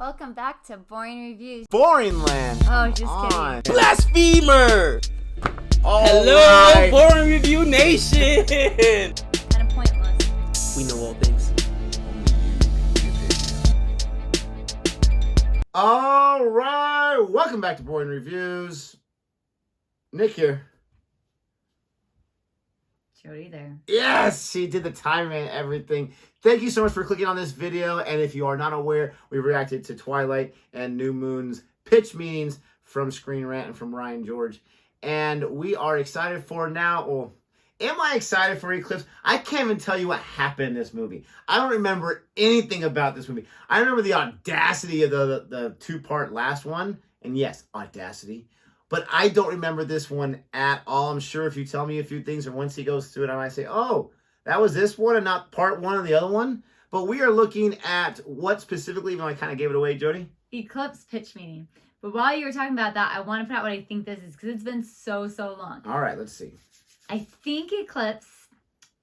Welcome back to Boring Reviews. Boring Land. Oh, just kidding. Blasphemer! Hello, right. Boring Review Nation! Kind of pointless. We know all things. All right, welcome back to Boring Reviews. Nick here. Jodi there. Yes, she did the time and everything. Thank you so much for clicking on this video. And if you are not aware, we reacted to Twilight and New Moon's pitch meetings from Screen Rant and from Ryan George. And we are excited for now. Well, am I excited for Eclipse? I can't even tell you what happened in this movie. I don't remember anything about this movie. I remember the audacity of the two-part last one. And yes, audacity. But I don't remember this one at all. I'm sure if you tell me a few things or once he goes through it, I might say, oh, that was this one and not part one of the other one. But we are looking at what specifically, even though I kind of gave it away, Jodi? Eclipse pitch meeting. But while you were talking about that, I want to put out what I think this is because it's been so long. All right, let's see. I think Eclipse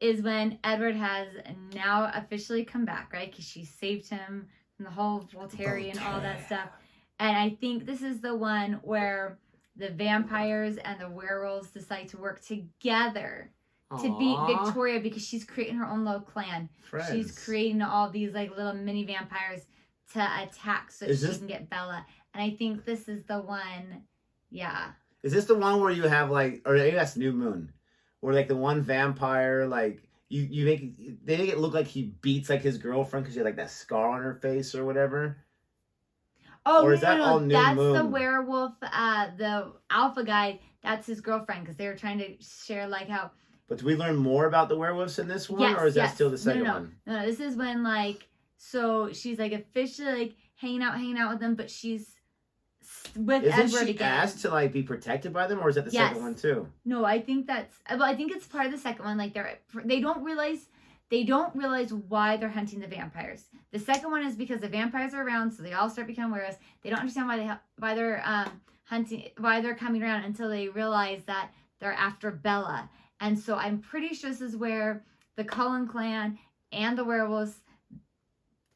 is when Edward has now officially come back, right? Because she saved him from the whole Volturi and all that stuff. And I think this is the one where the vampires and the werewolves decide to work together to beat Victoria because she's creating her own little clan. Friends. She's creating all these like little mini vampires to attack so she can get Bella. And I think this is the one, yeah. Is this the one where you have like, or maybe that's New Moon, where like the one vampire, like they make it look like he beats like his girlfriend because she had like that scar on her face or whatever? Oh, or is that all New that's Moon? the werewolf, the alpha guy. That's his girlfriend because they were trying to share like how. But do we learn more about the werewolves in this one, yes, or is that still the second one? No, this is when like, so she's like officially like hanging out with them, but she's with Edward Isn't she again. asked to like be protected by them, or is that the second one too? No, I think that's. Well, I think it's part of the second one. Like they don't realize why they're hunting the vampires. The second one is because the vampires are around, so they all start becoming werewolves. They don't understand why they're hunting, why they're coming around until they realize that they're after Bella. And so I'm pretty sure this is where the Cullen clan and the werewolves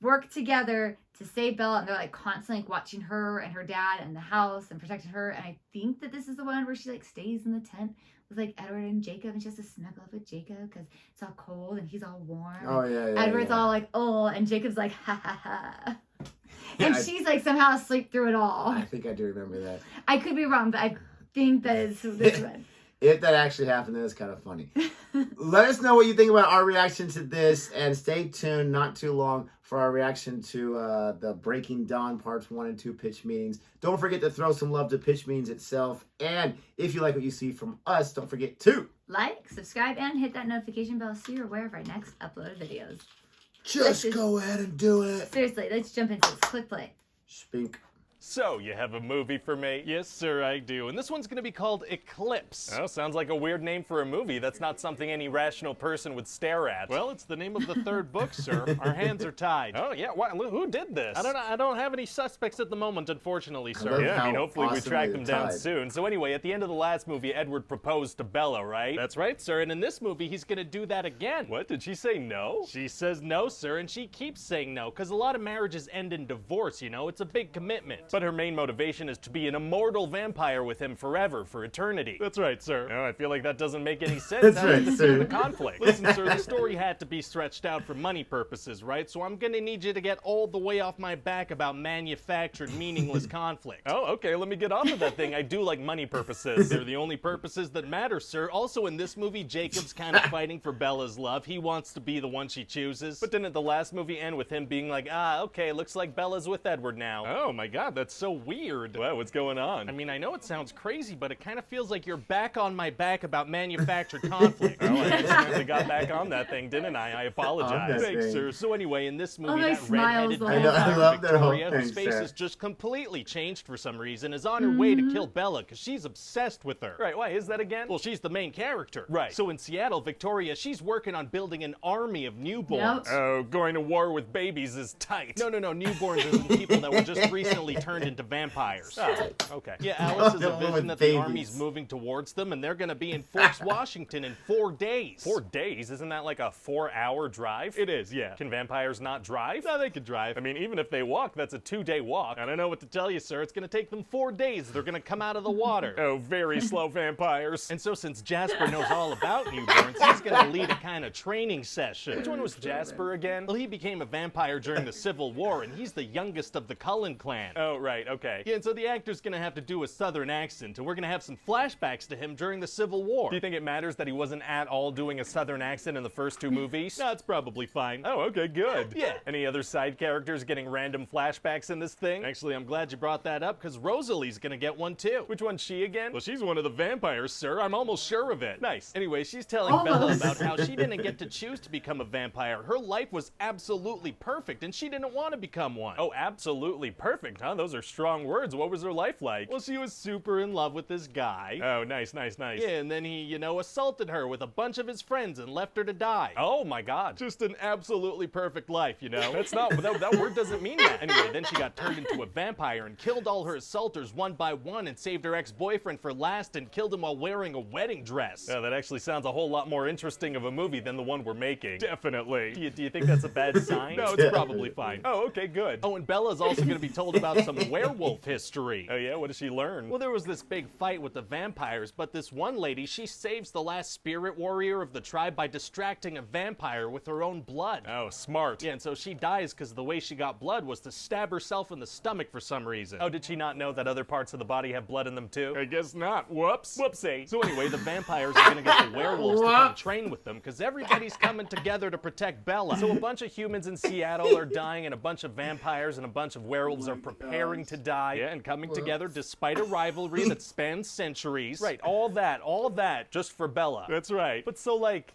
work together to save Bella, and they're like constantly like, watching her and her dad and the house and protecting her. And I think that this is the one where she like stays in the tent with like Edward and Jacob, and she has to snuggle up with Jacob because it's all cold and he's all warm. Oh yeah. Edward's all like, oh, and Jacob's like, ha ha ha. And she's like somehow asleep through it all. I think I do remember that. I could be wrong, but I think that is this one. If that actually happened, then it's kind of funny. Let us know what you think about our reaction to this, and stay tuned not too long for our reaction to the Breaking Dawn Parts 1 and 2 pitch meetings. Don't forget to throw some love to pitch meetings itself, and if you like what you see from us, don't forget to like, subscribe, and hit that notification bell so you're aware of our next uploaded videos. just go ahead and do it. Seriously, let's jump into this. Click play. Spink. So, you have a movie for me? Yes, sir, I do. And this one's gonna be called Eclipse. Oh, sounds like a weird name for a movie. That's not something any rational person would stare at. Well, it's the name of the third book, sir. Our hands are tied. Oh, yeah, who did this? I don't know. I don't have any suspects at the moment, unfortunately, sir. Yeah, I mean, hopefully we awesome track they're them down tied. soon. So anyway, at the end of the last movie, Edward proposed to Bella, right? That's right, sir. And in this movie, he's gonna do that again. What, did she say no? She says no, sir, and she keeps saying no, because a lot of marriages end in divorce, you know? It's a big commitment. But her main motivation is to be an immortal vampire with him forever, for eternity. That's right, sir. Oh, I feel like that doesn't make any sense. That's How right, does sir. the conflict? Listen, sir, the story had to be stretched out for money purposes, right? So I'm gonna need you to get all the way off my back about manufactured, meaningless conflict. Oh, okay, let me get off of that thing. I do like money purposes. They're the only purposes that matter, sir. Also, in this movie, Jacob's kind of fighting for Bella's love. He wants to be the one she chooses. But didn't the last movie end with him being like, okay, looks like Bella's with Edward now? Oh my god, that's so weird. Well, what's going on? I mean, I know it sounds crazy, but it kind of feels like you're back on my back about manufactured conflict. Oh, I accidentally got back on that thing, didn't I? I apologize. Okay. Thanks, sir. So anyway, in this movie, they that smiles redheaded the I know, I vampire love their whole Victoria, whose thing, face sir. is just completely changed for some reason, is on her way to kill Bella because she's obsessed with her. Right, why is that again? Well, she's the main character. Right. So in Seattle, Victoria, she's working on building an army of newborns. Yep. Oh, going to war with babies is tight. No, newborns are the people that were just recently turned turned into vampires. Oh, okay. Yeah, Alice is a The one vision with that the babies. army's moving towards them, and they're gonna be in Fort Washington in 4 days. 4 days? Isn't that like a 4-hour drive? It is, yeah. Can vampires not drive? No, they can drive. I mean, even if they walk, that's a 2-day walk. I don't know what to tell you, sir. It's gonna take them 4 days. They're gonna come out of the water. Oh, very slow vampires. And so since Jasper knows all about newborns, he's gonna lead a kind of training session. Which one was Jasper again? Well, he became a vampire during the Civil War, and he's the youngest of the Cullen clan. Oh, right, okay. Yeah, and so the actor's gonna have to do a southern accent, and we're gonna have some flashbacks to him during the Civil War. Do you think it matters that he wasn't at all doing a southern accent in the first 2 movies? No, it's probably fine. Oh, okay, good. Yeah. Any other side characters getting random flashbacks in this thing? Actually, I'm glad you brought that up, because Rosalie's gonna get one too. Which one's she again? Well, she's one of the vampires, sir. I'm almost sure of it. Nice. Anyway, she's telling Bella Almost. about how she didn't get to choose to become a vampire. Her life was absolutely perfect, and she didn't want to become one. Oh, absolutely perfect, huh? Those are strong words. What was her life like? Well, she was super in love with this guy. Oh, nice, nice, nice. Yeah, and then he, assaulted her with a bunch of his friends and left her to die. Oh my God. Just an absolutely perfect life, That's not, that word doesn't mean that. Anyway, then she got turned into a vampire and killed all her assaulters one by one and saved her ex-boyfriend for last and killed him while wearing a wedding dress. Yeah, that actually sounds a whole lot more interesting of a movie than the one we're making. Definitely. Do you think that's a bad sign? No, it's probably fine. Oh, okay, good. Oh, and Bella's also going to be told about some werewolf history. Oh yeah, what did she learn? Well, there was this big fight with the vampires, but this one lady, she saves the last spirit warrior of the tribe by distracting a vampire with her own blood. Oh, smart. Yeah, and so she dies because the way she got blood was to stab herself in the stomach for some reason. Oh, did she not know that other parts of the body have blood in them too? I guess not. Whoops. Whoopsie. So anyway, the vampires are gonna get the werewolves to come train with them because everybody's coming together to protect Bella. So a bunch of humans in Seattle are dying and a bunch of vampires and a bunch of werewolves are preparing to die. Yeah, and coming together despite a rivalry that spans centuries. Right, all that, just for Bella. That's right. But so like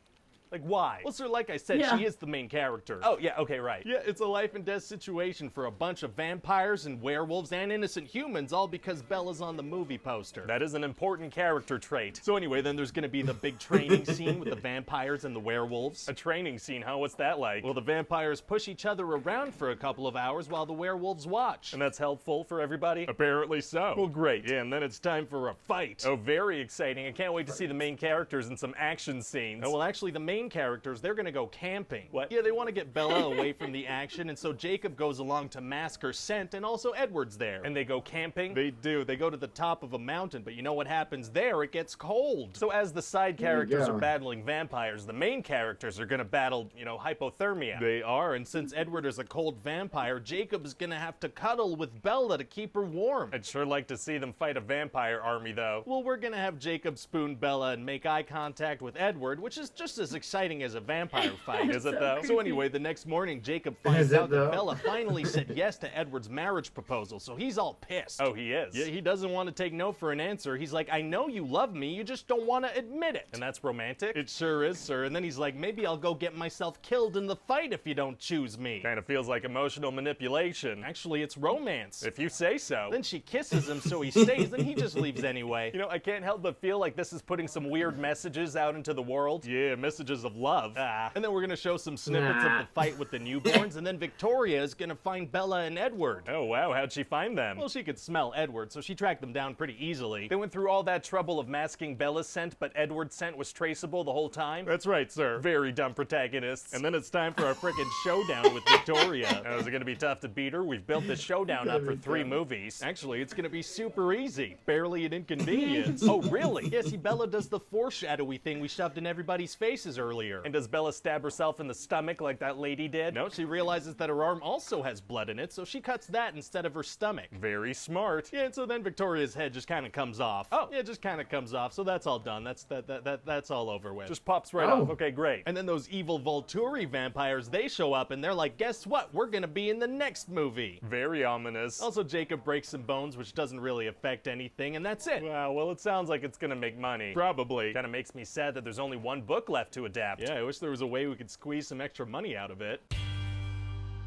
why? Well, sir, like I said, Yeah. she is the main character. Oh, yeah, okay, right. Yeah, it's a life and death situation for a bunch of vampires and werewolves and innocent humans, all because Bella's on the movie poster. That is an important character trait. So anyway, then there's gonna be the big training scene with the vampires and the werewolves. A training scene, huh? What's that like? Well, the vampires push each other around for a couple of hours while the werewolves watch. And that's helpful for everybody? Apparently so. Well, great. Yeah, and then it's time for a fight. Oh, very exciting. I can't wait to see the main characters in some action scenes. Oh, well, actually, the main characters, they're gonna go camping. What? Yeah, they want to get Bella away from the action, and so Jacob goes along to mask her scent, and also Edward's there. And they go camping? They do. They go to the top of a mountain, but you know what happens there? It gets cold. So as the side characters go. are battling vampires, the main characters are gonna battle, hypothermia. They are, and since Edward is a cold vampire, Jacob's gonna have to cuddle with Bella to keep her warm. I'd sure like to see them fight a vampire army, though. Well, we're gonna have Jacob spoon Bella and make eye contact with Edward, which is just as exciting as a vampire fight. Is it, though? So anyway, the next morning, Jacob finds Is it, out that though? Bella finally said yes to Edward's marriage proposal, so he's all pissed. Oh, he is? Yeah, he doesn't want to take no for an answer. He's like, I know you love me, you just don't want to admit it. And that's romantic? It sure is, sir. And then he's like, maybe I'll go get myself killed in the fight if you don't choose me. Kind of feels like emotional manipulation. Actually, it's romance. If you say so. Then she kisses him, so he stays, then he just leaves anyway. I can't help but feel like this is putting some weird messages out into the world. Yeah, messages of love. Ah. And then we're gonna show some snippets of the fight with the newborns, and then Victoria is gonna find Bella and Edward. Oh, wow, how'd she find them? Well, she could smell Edward, so she tracked them down pretty easily. They went through all that trouble of masking Bella's scent, but Edward's scent was traceable the whole time? That's right, sir. Very dumb protagonists. And then it's time for our frickin' showdown with Victoria. Oh, is it gonna be tough to beat her? We've built this showdown up for 3 movies. Actually, it's gonna be super easy. Barely an inconvenience. Oh, really? Yeah, see, Bella does the foreshadowy thing we shoved in everybody's faces earlier. And does Bella stab herself in the stomach like that lady did? No, she realizes that her arm also has blood in it, so she cuts that instead of her stomach. Very smart. Yeah, and so then Victoria's head just kind of comes off. Oh. Yeah, just kind of comes off, so that's all done. That's all over with. Just pops right Oh. off. Okay, great. And then those evil Volturi vampires, they show up and they're like, guess what? We're gonna be in the next movie. Very ominous. Also, Jacob breaks some bones, which doesn't really affect anything, and that's it. Wow, well, it sounds like it's gonna make money. Probably. Kind of makes me sad that there's only 1 book left to adapt. Yeah, I wish there was a way we could squeeze some extra money out of it.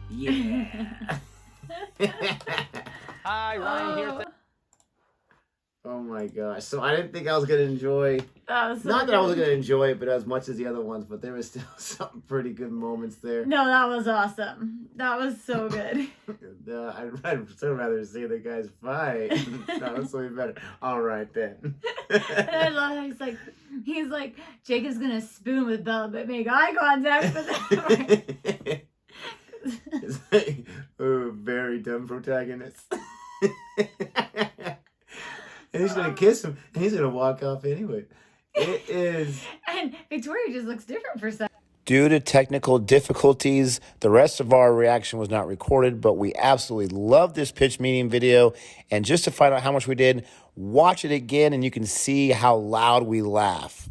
Yeah. Hi, Ryan here. Oh my gosh. So I didn't think I was going to enjoy, That was so not that I wasn't good. going to enjoy it, but as much as the other ones, but there was still some pretty good moments there. No, that was awesome. That was so good. I'd so rather see the guys fight. That was so better. All right then. And I love how he's like, Jacob's gonna spoon with Bella, but make eye contact with them. It's like, oh, very dumb protagonist. And he's gonna kiss him, and he's gonna walk off anyway. It is. And Victoria just looks different for a second. Due to technical difficulties, the rest of our reaction was not recorded, but we absolutely love this pitch meeting video. And just to find out how much we did, watch it again, and you can see how loud we laugh.